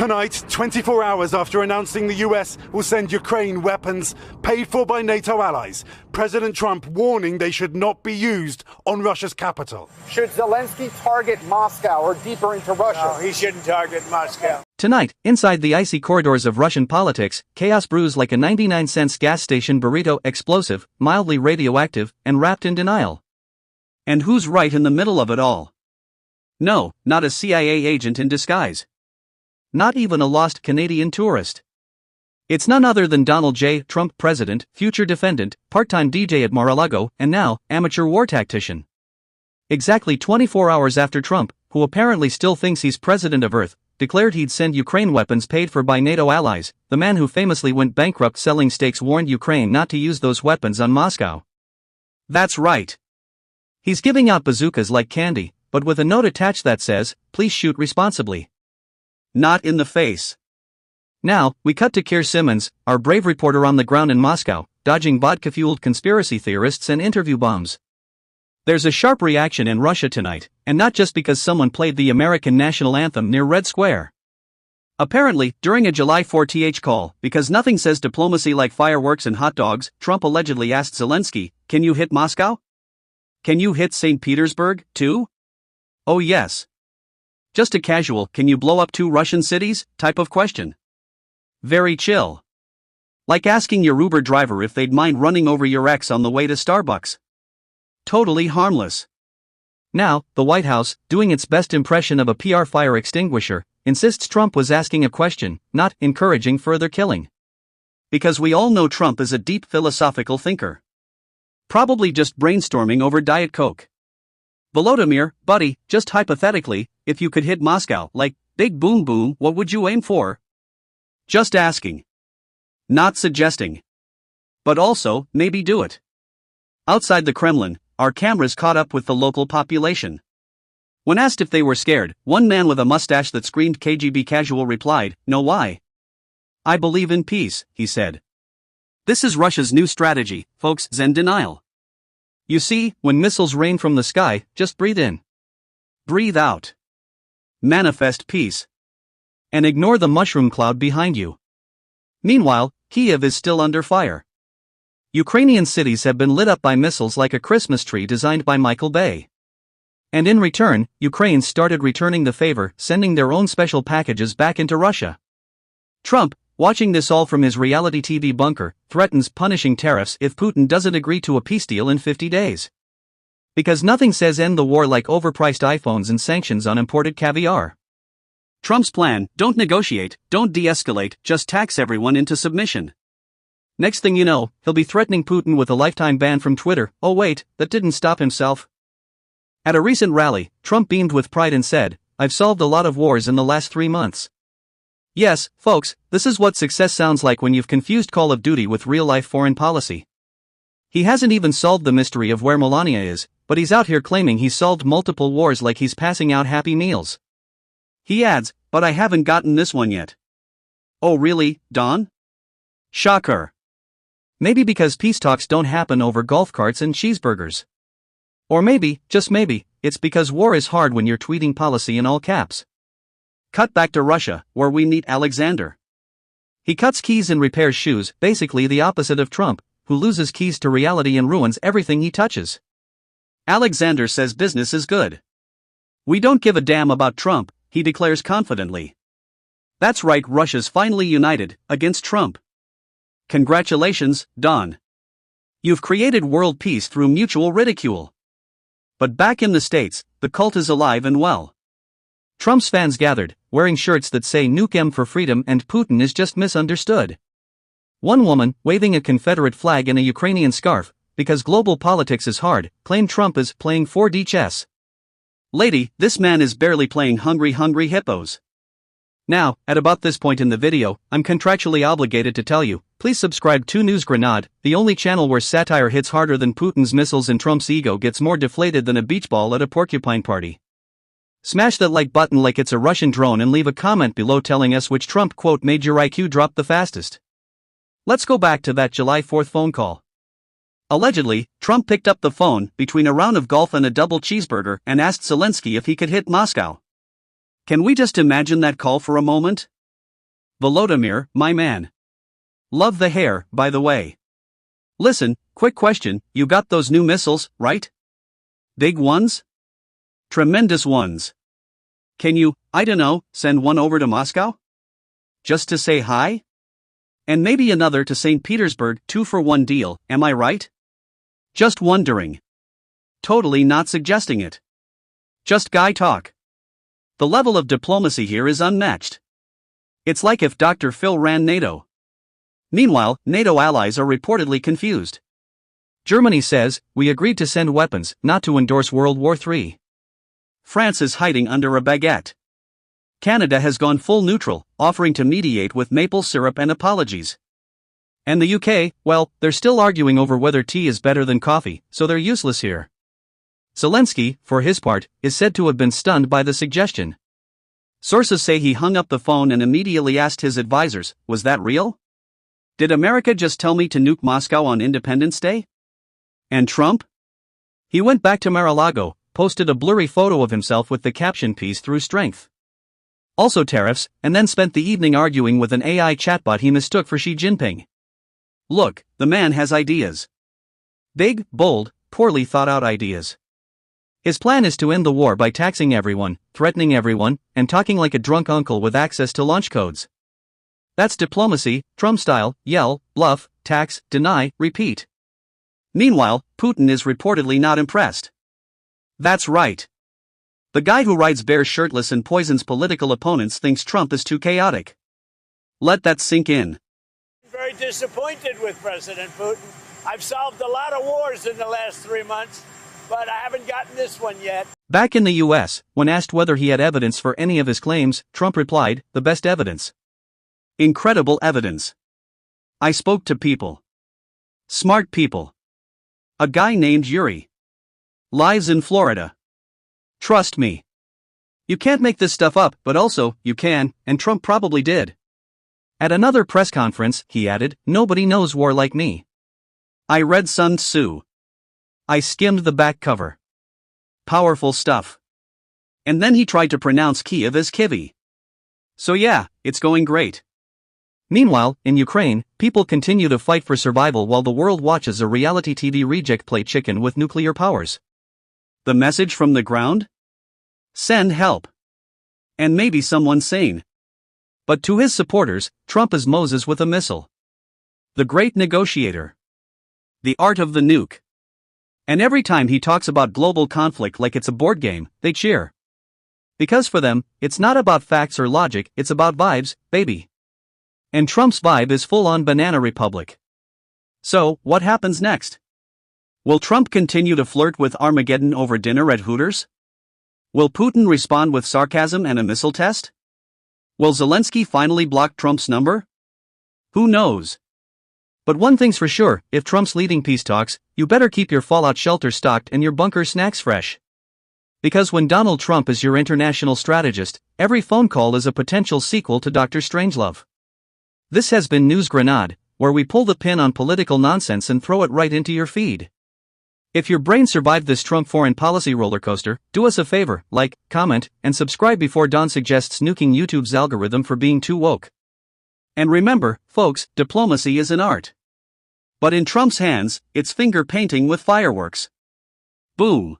Tonight, 24 hours after announcing the US will send Ukraine weapons paid for by NATO allies, President Trump warning they should not be used on Russia's capital. Should Zelensky target Moscow or deeper into Russia? No, he shouldn't target Moscow. Tonight, inside the icy corridors of Russian politics, chaos brews like a 99-cent gas station burrito, explosive, mildly radioactive, and wrapped in denial. And who's right in the middle of it all? No, not a CIA agent in disguise. Not even a lost Canadian tourist. It's none other than Donald J. Trump, president, future defendant, part-time DJ at Mar-a-Lago, and now, amateur war tactician. Exactly 24 hours after Trump, who apparently still thinks he's president of Earth, declared he'd send Ukraine weapons paid for by NATO allies, the man who famously went bankrupt selling steaks warned Ukraine not to use those weapons on Moscow. That's right. He's giving out bazookas like candy, but with a note attached that says, "Please shoot responsibly." Not in the face. Now, we cut to Keir Simmons, our brave reporter on the ground in Moscow, dodging vodka-fueled conspiracy theorists and interview bombs. There's a sharp reaction in Russia tonight, and not just because someone played the American national anthem near Red Square. Apparently, during a July 4th call, because nothing says diplomacy like fireworks and hot dogs, Trump allegedly asked Zelensky, "Can you hit Moscow? Can you hit St. Petersburg, too?" Oh yes. Just a casual, "Can you blow up 2 Russian cities?" type of question. Very chill. Like asking your Uber driver if they'd mind running over your ex on the way to Starbucks. Totally harmless. Now, the White House, doing its best impression of a PR fire extinguisher, insists Trump was asking a question, not encouraging further killing. Because we all know Trump is a deep philosophical thinker. Probably just brainstorming over Diet Coke. Volodymyr, buddy, just hypothetically, if you could hit Moscow, like, big boom boom, what would you aim for? Just asking. Not suggesting. But also, maybe do it. Outside the Kremlin, our cameras caught up with the local population. When asked if they were scared, one man with a mustache that screamed KGB casual replied, "No, why? I believe in peace," he said. This is Russia's new strategy, folks, Zen denial. You see, when missiles rain from the sky, just breathe in. Breathe out. Manifest peace. And ignore the mushroom cloud behind you. Meanwhile, Kyiv is still under fire. Ukrainian cities have been lit up by missiles like a Christmas tree designed by Michael Bay. And in return, Ukraine started returning the favor, sending their own special packages back into Russia. Trump, watching this all from his reality TV bunker, threatens punishing tariffs if Putin doesn't agree to a peace deal in 50 days. Because nothing says end the war like overpriced iPhones and sanctions on imported caviar. Trump's plan, don't negotiate, don't de-escalate, just tax everyone into submission. Next thing you know, he'll be threatening Putin with a lifetime ban from Twitter. Oh wait, that didn't stop himself. At a recent rally, Trump beamed with pride and said, "I've solved a lot of wars in the last 3 months." Yes, folks, this is what success sounds like when you've confused Call of Duty with real-life foreign policy. He hasn't even solved the mystery of where Melania is, but he's out here claiming he's solved multiple wars like he's passing out Happy Meals. He adds, "But I haven't gotten this one yet." Oh really, Don? Shocker. Maybe because peace talks don't happen over golf carts and cheeseburgers. Or maybe, just maybe, it's because war is hard when you're tweeting policy in all caps. Cut back to Russia, where we meet Alexander. He cuts keys and repairs shoes, basically the opposite of Trump, who loses keys to reality and ruins everything he touches. Alexander says business is good. "We don't give a damn about Trump," he declares confidently. That's right, Russia's finally united against Trump. Congratulations, Don. You've created world peace through mutual ridicule. But back in the States, the cult is alive and well. Trump's fans gathered, wearing shirts that say "Nuke M for freedom" and "Putin is just misunderstood." One woman, waving a Confederate flag and a Ukrainian scarf, because global politics is hard, claimed Trump is playing 4D chess. Lady, this man is barely playing hungry hippos. Now, at about this point in the video, I'm contractually obligated to tell you, please subscribe to News Grenade, the only channel where satire hits harder than Putin's missiles and Trump's ego gets more deflated than a beach ball at a porcupine party. Smash that like button like it's a Russian drone and leave a comment below telling us which Trump quote made your IQ drop the fastest. Let's go back to that July 4th phone call. Allegedly, Trump picked up the phone between a round of golf and a double cheeseburger and asked Zelensky if he could hit Moscow. Can we just imagine that call for a moment? Volodymyr, my man. Love the hair, by the way. Listen, quick question, you got those new missiles, right? Big ones? Tremendous ones. Can you, I don't know, send one over to Moscow? Just to say hi? And maybe another to St. Petersburg, 2-for-1 deal, am I right? Just wondering. Totally not suggesting it. Just guy talk. The level of diplomacy here is unmatched. It's like if Dr. Phil ran NATO. Meanwhile, NATO allies are reportedly confused. Germany says, we agreed to send weapons, not to endorse World War III. France is hiding under a baguette. Canada has gone full neutral, offering to mediate with maple syrup and apologies. And the UK, well, they're still arguing over whether tea is better than coffee, so they're useless here. Zelensky, for his part, is said to have been stunned by the suggestion. Sources say he hung up the phone and immediately asked his advisors, was that real? Did America just tell me to nuke Moscow on Independence Day? And Trump? He went back to Mar-a-Lago, posted a blurry photo of himself with the caption "Peace through strength." Also tariffs, and then spent the evening arguing with an AI chatbot he mistook for Xi Jinping. Look, the man has ideas. Big, bold, poorly thought out ideas. His plan is to end the war by taxing everyone, threatening everyone, and talking like a drunk uncle with access to launch codes. That's diplomacy, Trump style: yell, bluff, tax, deny, repeat. Meanwhile, Putin is reportedly not impressed. That's right. The guy who rides bears shirtless and poisons political opponents thinks Trump is too chaotic. Let that sink in. I'm very disappointed with President Putin. I've solved a lot of wars in the last 3 months, but I haven't gotten this one yet. Back in the US, when asked whether he had evidence for any of his claims, Trump replied, the best evidence. Incredible evidence. I spoke to people. Smart people. A guy named Yuri. Lives in Florida. Trust me. You can't make this stuff up, but also, you can, and Trump probably did. At another press conference, he added, nobody knows war like me. I read Sun Tzu. I skimmed the back cover. Powerful stuff. And then he tried to pronounce Kyiv as Kivy. So yeah, it's going great. Meanwhile, in Ukraine, people continue to fight for survival while the world watches a reality TV reject play chicken with nuclear powers. The message from the ground? Send help. And maybe someone sane. But to his supporters, Trump is Moses with a missile. The great negotiator. The art of the nuke. And every time he talks about global conflict like it's a board game, they cheer. Because for them, it's not about facts or logic, it's about vibes, baby. And Trump's vibe is full-on banana republic. So, what happens next? Will Trump continue to flirt with Armageddon over dinner at Hooters? Will Putin respond with sarcasm and a missile test? Will Zelensky finally block Trump's number? Who knows? But one thing's for sure, if Trump's leading peace talks, you better keep your fallout shelter stocked and your bunker snacks fresh. Because when Donald Trump is your international strategist, every phone call is a potential sequel to Dr. Strangelove. This has been News Grenade, where we pull the pin on political nonsense and throw it right into your feed. If your brain survived this Trump foreign policy roller coaster, do us a favor, like, comment, and subscribe before Don suggests nuking YouTube's algorithm for being too woke. And remember, folks, diplomacy is an art. But in Trump's hands, it's finger painting with fireworks. Boom.